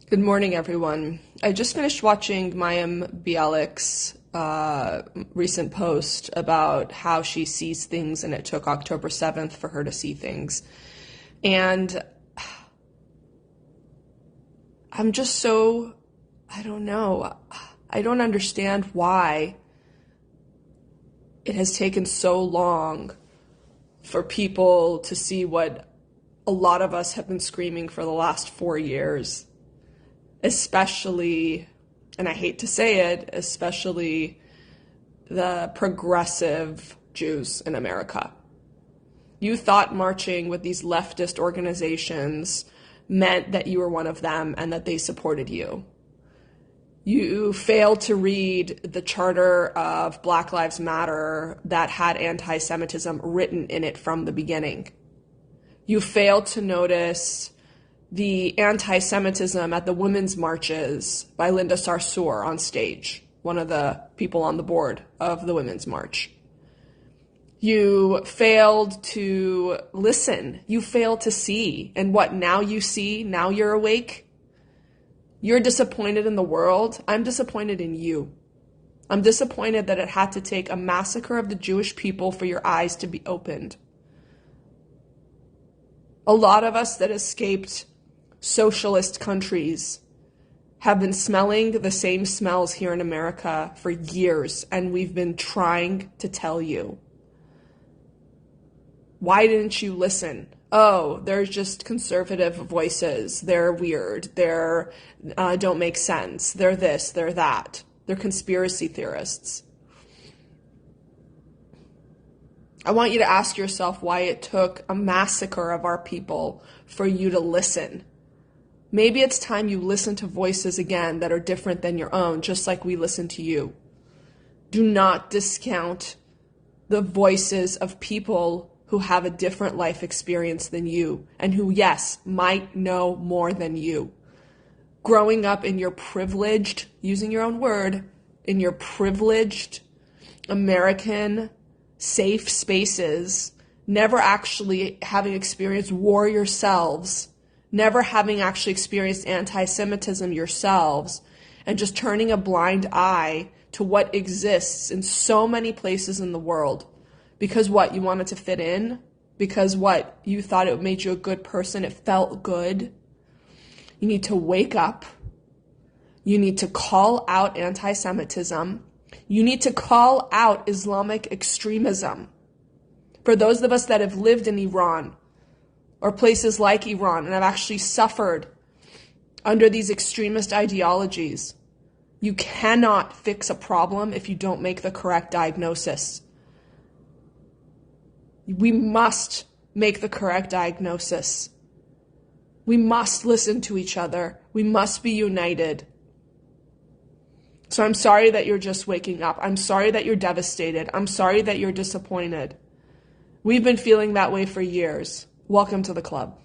Good morning, everyone. I just finished watching Mayim Bialik's recent post about how she sees things, and it took October 7th for her to see things. And I'm just so, I don't know. I don't understand why it has taken so long for people to see what a lot of us have been screaming for the last 4 years. Especially, and I hate to say it, especially the progressive Jews in America. You thought marching with these leftist organizations meant that you were one of them and that they supported you. You failed to read the charter of Black Lives Matter that had anti-Semitism written in it from the beginning. You failed to notice the anti-Semitism at the women's marches by Linda Sarsour on stage, one of the people on the board of the Women's March. You failed to listen. You failed to see. And what, now you see? Now you're awake? You're disappointed in the world? I'm disappointed in you. I'm disappointed that it had to take a massacre of the Jewish people for your eyes to be opened. A lot of us that escaped socialist countries have been smelling the same smells here in America for years, and we've been trying to tell you. Why didn't you listen? Oh, there's just conservative voices. They're weird. They're don't make sense. They're this, they're that. They're conspiracy theorists. I want you to ask yourself why it took a massacre of our people for you to listen. Maybe it's time you listen to voices again that are different than your own, just like we listen to you. Do not discount the voices of people who have a different life experience than you and who, yes, might know more than you. Growing up in your privileged, using your own word, in your privileged American safe spaces, never actually having experienced war yourselves, never having actually experienced anti-Semitism yourselves, and just turning a blind eye to what exists in so many places in the world. Because what, you wanted to fit in? Because what, you thought it made you a good person, it felt good? You need to wake up. You need to call out anti-Semitism. You need to call out Islamic extremism. For those of us that have lived in Iran, or places like Iran, and have actually suffered under these extremist ideologies, you cannot fix a problem if you don't make the correct diagnosis. We must make the correct diagnosis. We must listen to each other. We must be united. So I'm sorry that you're just waking up. I'm sorry that you're devastated. I'm sorry that you're disappointed. We've been feeling that way for years. Welcome to the club.